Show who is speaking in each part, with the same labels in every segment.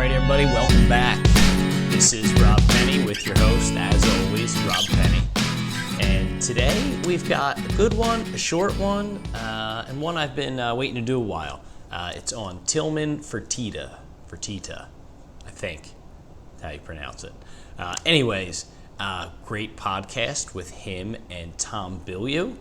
Speaker 1: right, everybody, welcome back. This is Rob Penny with your host, as always, Rob Penny. And today we've got a good one, a short one, and one I've been waiting to do a while. It's on Tillman Fertitta, I think that's how you pronounce it. Anyways, great podcast with him and Tom Bilyeu.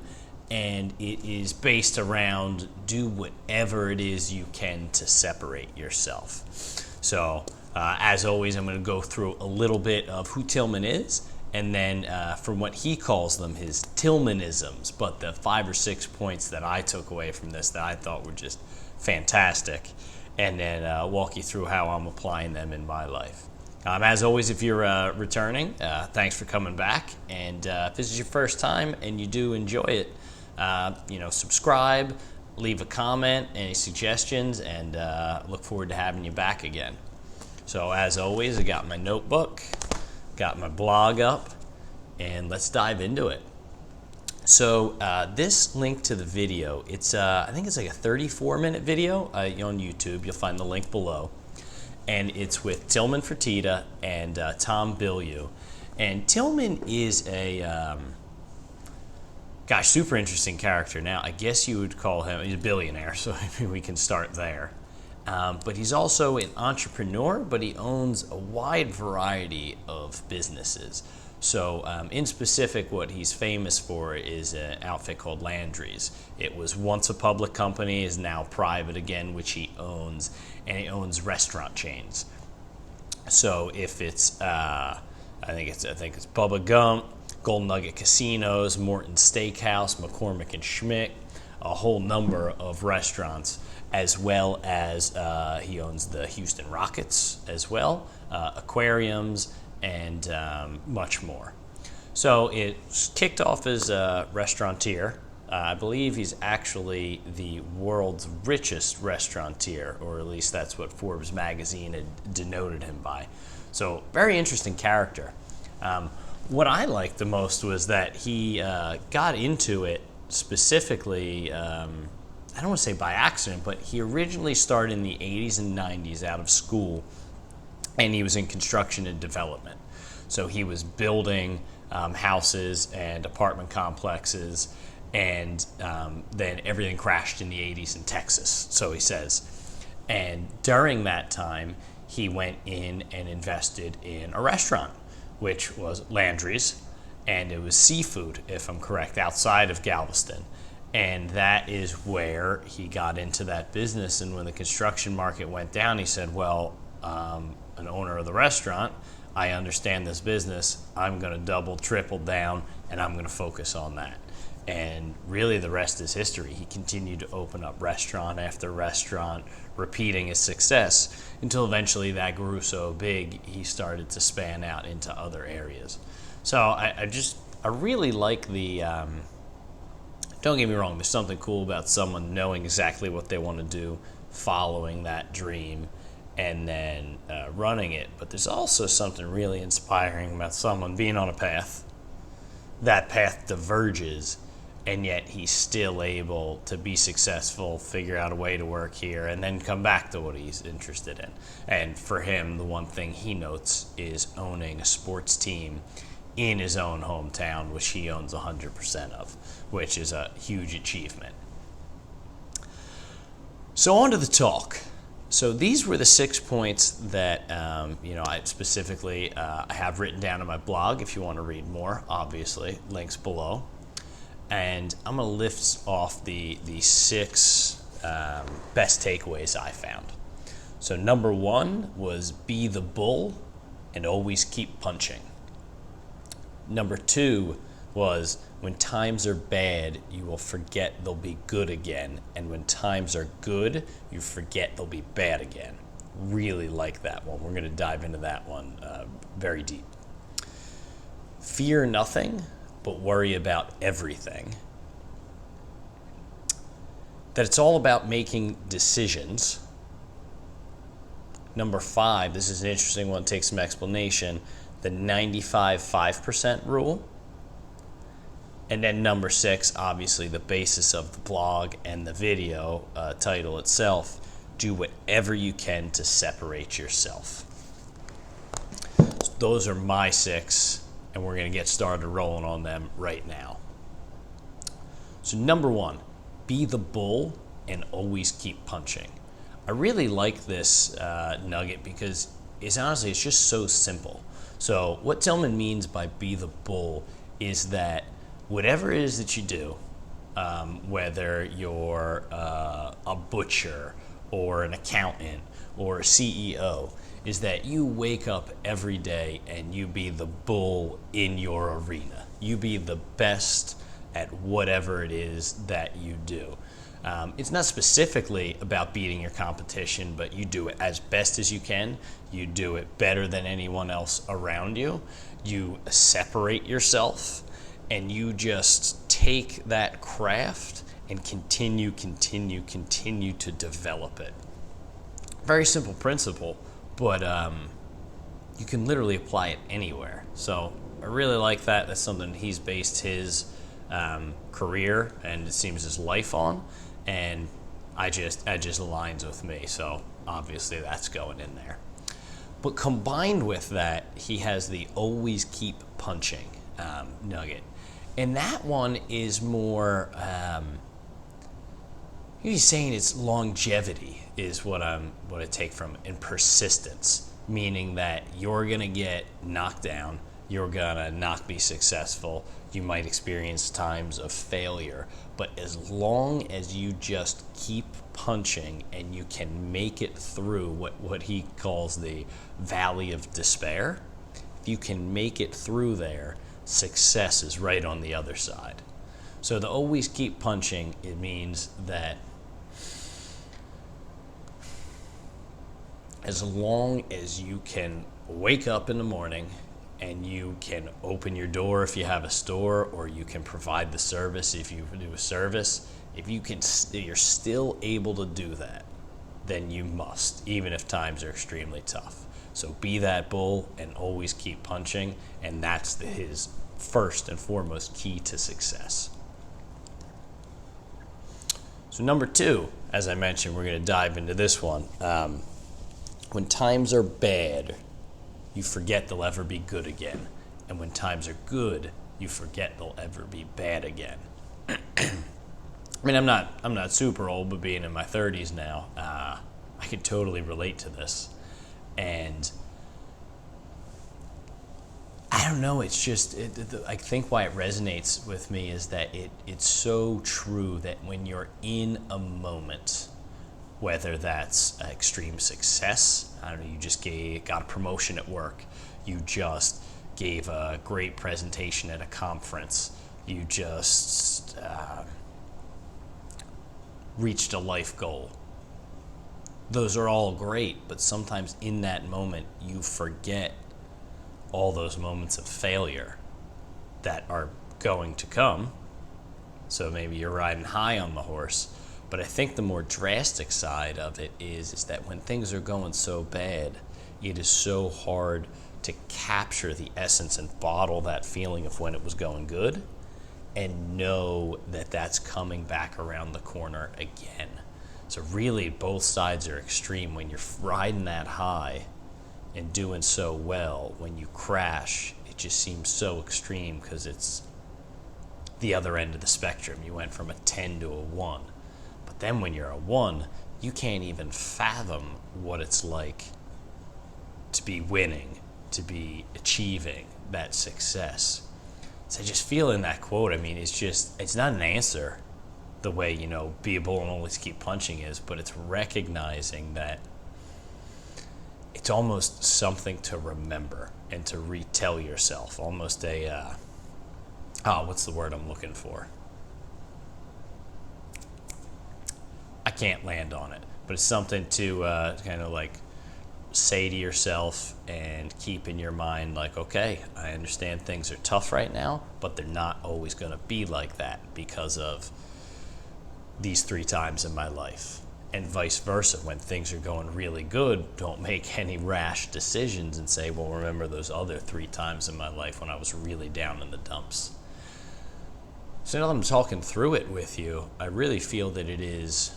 Speaker 1: And it is based around do whatever it is you can to separate yourself. So, as always, I'm going to go through a little bit of who Tillman is, and then from what he calls them, his Tillmanisms, but the 5 or 6 points that I took away from this that I thought were just fantastic, and then walk you through how I'm applying them in my life. As always, if you're returning, thanks for coming back, and if this is your first time and you do enjoy it, subscribe, leave a comment, any suggestions, and look forward to having you back again. So as always, I got my notebook, got my blog up, and let's dive into it. So this link to the video, it's I think it's like a 34-minute video on YouTube. You'll find the link below. And it's with Tillman Fertitta and Tom Bilyeu. And Tillman is a... super interesting character. Now, I guess you would call him, he's a billionaire, so maybe we can start there. But he's also an entrepreneur, but he owns a wide variety of businesses. So in specific, what he's famous for is an outfit called Landry's. It was once a public company, is now private again, which he owns, and he owns restaurant chains. So if it's, I think it's Bubba Gump, Golden Nugget Casinos, Morton's Steakhouse, McCormick and Schmick, a whole number of restaurants, as well as he owns the Houston Rockets as well, aquariums, and much more. So it kicked off as a restaurateur. I believe he's actually the world's richest restaurateur, or at least that's what Forbes magazine had denoted him by. So very interesting character. What I liked the most was that he got into it specifically, I don't want to say by accident, but he originally started in the 80s and 90s out of school, and he was in construction and development. So he was building houses and apartment complexes, and then everything crashed in the 80s in Texas, so he says. And during that time, he went in and invested in a restaurant, which was Landry's, and it was seafood, if I'm correct, outside of Galveston. And that is where he got into that business. And when the construction market went down, he said, well, an owner of the restaurant, I understand this business, I'm going to double, triple down, and I'm going to focus on that. And really the rest is history. He continued to open up restaurant after restaurant, repeating his success until eventually that grew so big he started to span out into other areas. So I really like the, don't get me wrong, there's something cool about someone knowing exactly what they want to do, following that dream, and then running it. But there's also something really inspiring about someone being on a path. That path diverges, and yet he's still able to be successful, figure out a way to work here, and then come back to what he's interested in. And for him, the one thing he notes is owning a sports team in his own hometown, which he owns 100% of, which is a huge achievement. So on to the talk. So these were the 6 points that I specifically I have written down in my blog. If you want to read more, obviously, links below. And I'm going to lift off the 6 best takeaways I found. So number 1 was be the bull and always keep punching. Number 2 was when times are bad, you will forget they'll be good again. And when times are good, you forget they'll be bad again. Really like that one. We're going to dive into that one very deep. Fear nothing, but worry about everything. That it's all about making decisions. Number 5, this is an interesting one, takes some explanation. The 95-5% rule. And then number 6, obviously the basis of the blog and the video title itself, do whatever you can to separate yourself. So those are my 6, and we're going to get started rolling on them right now. So number 1, be the bull and always keep punching. I really like this nugget because it's just so simple. So what Tillman means by be the bull is that whatever it is that you do, whether you're a butcher or an accountant or a CEO, is that you wake up every day and you be the bull in your arena. You be the best at whatever it is that you do. It's not specifically about beating your competition, but you do it as best as you can. You do it better than anyone else around you. You separate yourself, and you just take that craft and continue to develop it. Very simple principle, but you can literally apply it anywhere. So I really like that. That's something he's based his career and it seems his life on, and that just aligns with me. So obviously that's going in there. But combined with that, he has the always keep punching nugget, and that one is more. He's saying it's longevity is what I take from it, and persistence, meaning that you're gonna get knocked down, you're gonna not be successful, you might experience times of failure, but as long as you just keep punching and you can make it through what he calls the valley of despair, if you can make it through there, success is right on the other side. So to always keep punching, it means that as long as you can wake up in the morning and you can open your door if you have a store, or you can provide the service if you do a service, if you're still able to do that, then you must, even if times are extremely tough. So be that bull and always keep punching, and that's his first and foremost key to success. So number 2, as I mentioned, we're going to dive into this one. When times are bad, you forget they'll ever be good again. And when times are good, you forget they'll ever be bad again. I mean, I'm not super old, but being in my 30s now, I could totally relate to this. And I don't know, it's just, I think why it resonates with me is that it's so true that when you're in a moment, whether that's extreme success, I don't know, you just got a promotion at work, you just gave a great presentation at a conference, you just reached a life goal. Those are all great, but sometimes in that moment you forget all those moments of failure that are going to come. So maybe you're riding high on the horse, but I think the more drastic side of it is that when things are going so bad, it is so hard to capture the essence and bottle that feeling of when it was going good and know that that's coming back around the corner again. So really both sides are extreme. When you're riding that high and doing so well, when you crash, it just seems so extreme because it's the other end of the spectrum. You went from a 10 to a 1. But then when you're a 1, you can't even fathom what it's like to be winning, to be achieving that success. So I just feel in that quote, I mean, it's not an answer the way, be a bull and always keep punching is, but it's recognizing that it's almost something to remember and to retell yourself. Almost a, what's the word I'm looking for? I can't land on it, but it's something to kind of like say to yourself and keep in your mind like, okay, I understand things are tough right now, but they're not always going to be like that because of these 3 times in my life. And vice versa, when things are going really good, don't make any rash decisions and say, well, remember those other 3 times in my life when I was really down in the dumps. So now that I'm talking through it with you, I really feel that it is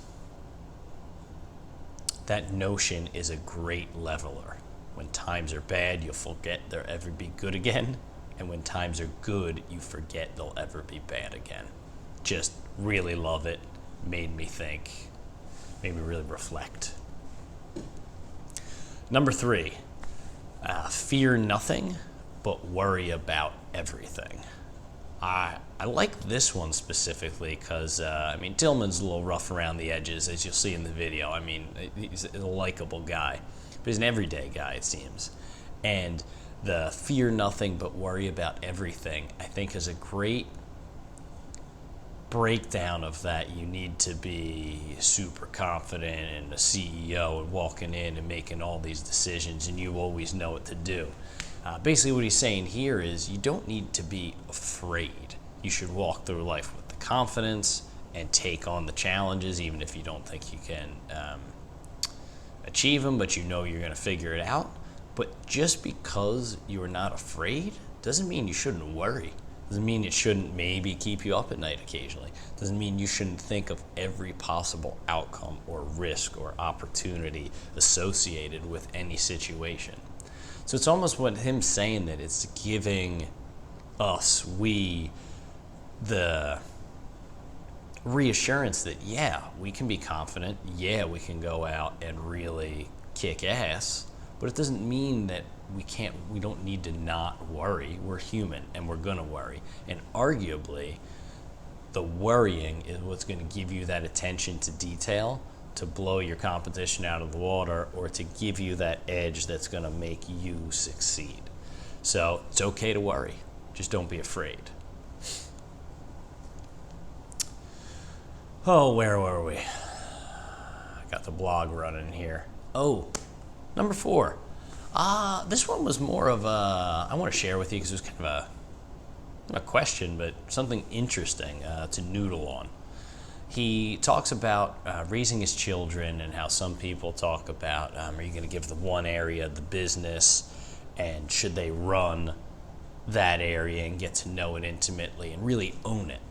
Speaker 1: that notion is a great leveler. When times are bad, you'll forget they'll ever be good again. And when times are good, you forget they'll ever be bad again. Just really love it. Made me think. Made me really reflect. Number 3, fear nothing, but worry about everything. I like this one specifically because, Tillman's a little rough around the edges, as you'll see in the video. He's a likable guy, but he's an everyday guy, it seems. And the fear nothing but worry about everything, I think, is a great breakdown of that. You need to be super confident and a CEO and walking in and making all these decisions, and you always know what to do. Basically what he's saying here is you don't need to be afraid. You should walk through life with the confidence and take on the challenges, even if you don't think you can achieve them, but you know you're going to figure it out. But just because you're not afraid doesn't mean you shouldn't worry. Doesn't mean it shouldn't maybe keep you up at night occasionally. Doesn't mean you shouldn't think of every possible outcome or risk or opportunity associated with any situation. So it's almost what him saying that it's giving us, the reassurance that, yeah, we can be confident. Yeah, we can go out and really kick ass. But it doesn't mean that we don't need to not worry. We're human and we're going to worry. And arguably, the worrying is what's going to give you that attention to detail to blow your competition out of the water or to give you that edge that's going to make you succeed. So it's okay to worry. Just don't be afraid. Oh, where were we? I got the blog running here. Oh, number 4. This one was more of I want to share with you because it was kind of a question, but something interesting to noodle on. He talks about raising his children and how some people talk about, are you going to give them one area of the business and should they run that area and get to know it intimately and really own it?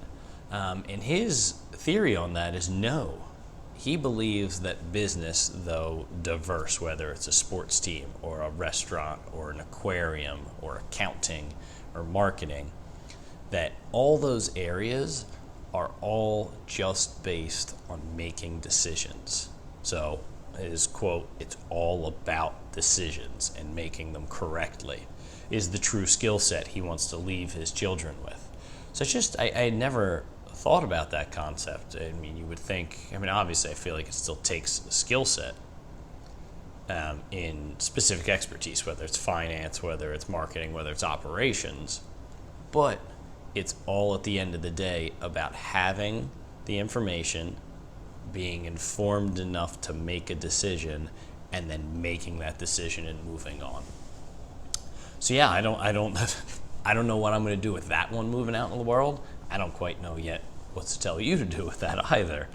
Speaker 1: And his theory on that is no. He believes that business, though diverse, whether it's a sports team or a restaurant or an aquarium or accounting or marketing, that all those areas are all just based on making decisions. So his quote, "It's all about decisions and making them correctly," is the true skill set he wants to leave his children with. So it's just, I had never thought about that concept. You would think, obviously I feel like it still takes a skill set in specific expertise, whether it's finance, whether it's marketing, whether it's operations, but it's all at the end of the day about having the information, being informed enough to make a decision, and then making that decision and moving on. So yeah, I don't know what I'm going to do with that one moving out in the world. I don't quite know yet what to tell you to do with that either,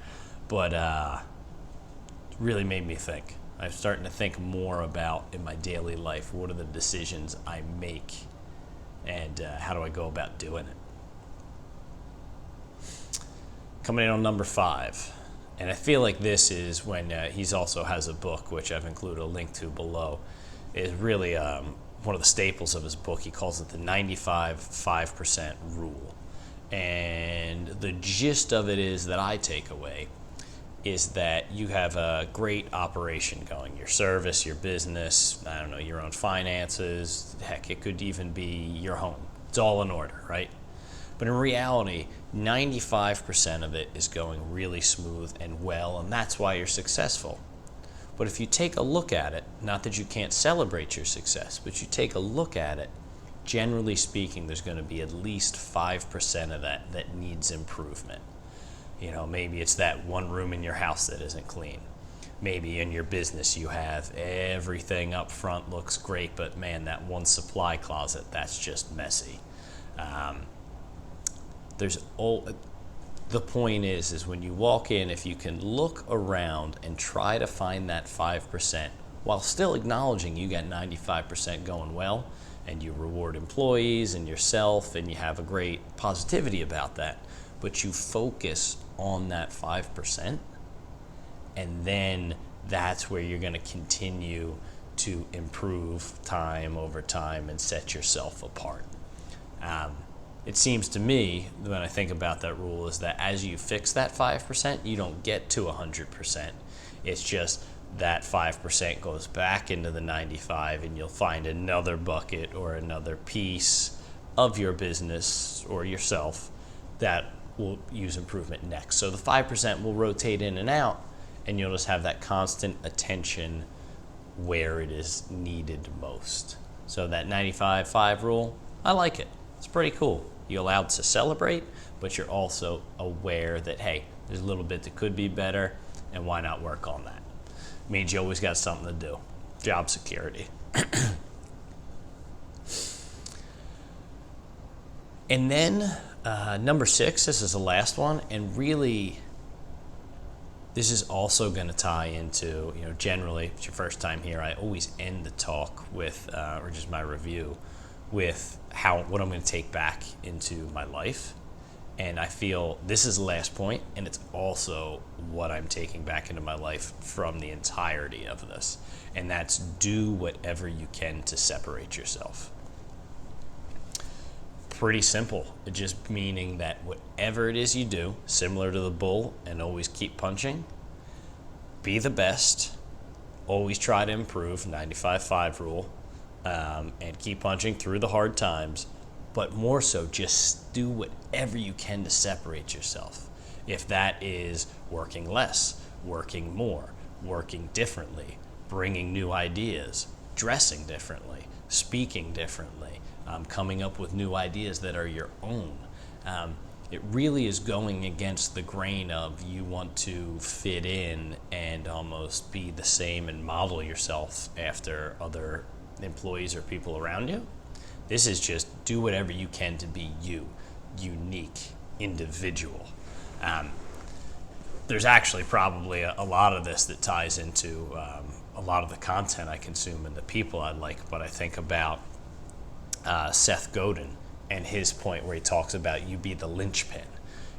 Speaker 1: but it really made me think. I'm starting to think more about in my daily life, what are the decisions I make and how do I go about doing it? Coming in on number 5, and I feel like this is when he's also has a book, which I've included a link to below, is really one of the staples of his book. He calls it the 95-5% rule. And the gist of it is that I take away is that you have a great operation going, your service, your business, your own finances, heck, it could even be your home. It's all in order, right? But in reality, 95% of it is going really smooth and well, and that's why you're successful. But if you take a look at it, not that you can't celebrate your success, but you take a look at it, generally speaking, there's going to be at least 5% of that needs improvement. Maybe it's that one room in your house that isn't clean. Maybe in your business you have everything up front looks great, but man, that one supply closet, that's just messy. The point is when you walk in, if you can look around and try to find that 5% while still acknowledging you got 95% going well, and you reward employees and yourself and you have a great positivity about that, but you focus on that 5% and then that's where you're going to continue to improve time over time and set yourself apart. It seems to me, when I think about that rule, is that as you fix that 5%, you don't get to 100%. It's just that 5% goes back into the 95, and you'll find another bucket or another piece of your business or yourself that will use improvement next. So the 5% will rotate in and out, and you'll just have that constant attention where it is needed most. So that 95-5 rule, I like it. It's pretty cool. You're allowed to celebrate, but you're also aware that, hey, there's a little bit that could be better, and why not work on that? Means you always got something to do. Job security. And then number 6, this is the last one, and really this is also going to tie into, generally, if it's your first time here, I always end the talk with, or just my review, with what I'm going to take back into my life. And I feel this is the last point, and it's also what I'm taking back into my life from the entirety of this. And that's do whatever you can to separate yourself. Pretty simple. Just meaning that whatever it is you do, similar to the bull and always keep punching, be the best, always try to improve, 95-5 rule, and keep punching through the hard times. But more so, just do whatever you can to separate yourself. If that is working less, working more, working differently, bringing new ideas, dressing differently, speaking differently, coming up with new ideas that are your own. It really is going against the grain of you want to fit in and almost be the same and model yourself after other employees or people around you. This is just do whatever you can to be you, unique, individual. There's actually probably a lot of this that ties into a lot of the content I consume and the people I like, but I think about Seth Godin and his point where he talks about you be the linchpin.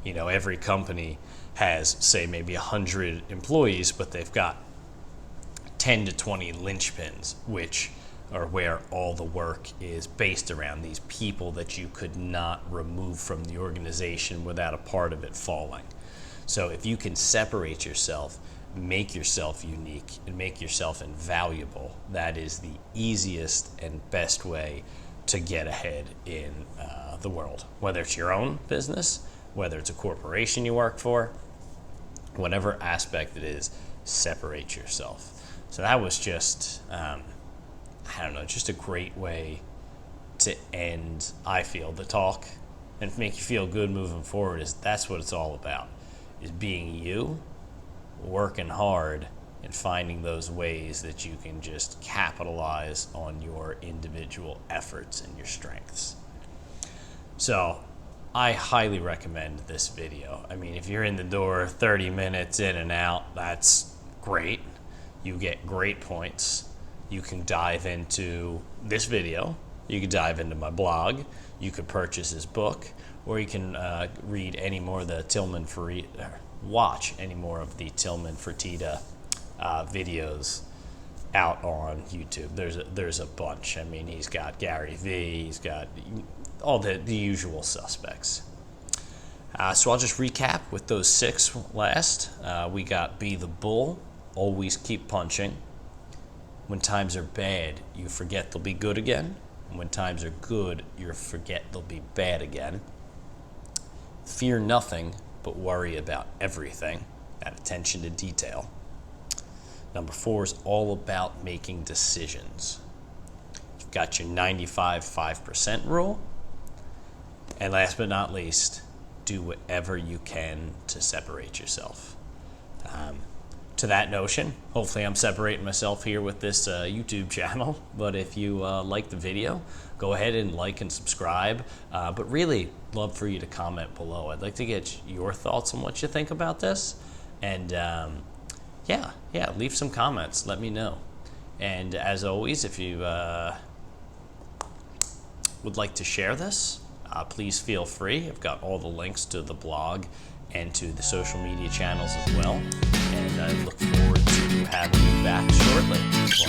Speaker 1: Every company has, say, maybe 100 employees, but they've got 10 to 20 linchpins, which or where all the work is based around these people that you could not remove from the organization without a part of it falling. So if you can separate yourself, make yourself unique, and make yourself invaluable, that is the easiest and best way to get ahead in the world. Whether it's your own business, whether it's a corporation you work for, whatever aspect it is, separate yourself. So that was just just a great way to end, I feel, the talk and make you feel good moving forward. That's what it's all about, is being you, working hard, and finding those ways that you can just capitalize on your individual efforts and your strengths. So I highly recommend this video. I mean, if you're in the door 30 minutes in and out, that's great. You get great points. You can dive into this video, you can dive into my blog, you could purchase his book, or you can read any more of the watch any more of the Tillman Fertitta videos out on YouTube. There's a bunch. I mean, he's got Gary Vee, he's got all the usual suspects. So I'll just recap with those 6 last. We got be the bull, always keep punching. When times are bad, you forget they'll be good again. And when times are good, you forget they'll be bad again. Fear nothing, but worry about everything. That attention to detail. Number 4 is all about making decisions. You've got your 95-5% rule. And last but not least, do whatever you can to separate yourself. To that notion, hopefully I'm separating myself here with this YouTube channel, but if you like the video, go ahead and like and subscribe, but really love for you to comment below. I'd like to get your thoughts on what you think about this, and leave some comments, let me know. And as always, if you would like to share this, please feel free. I've got all the links to the blog and to the social media channels as well. And I look forward to having you back shortly.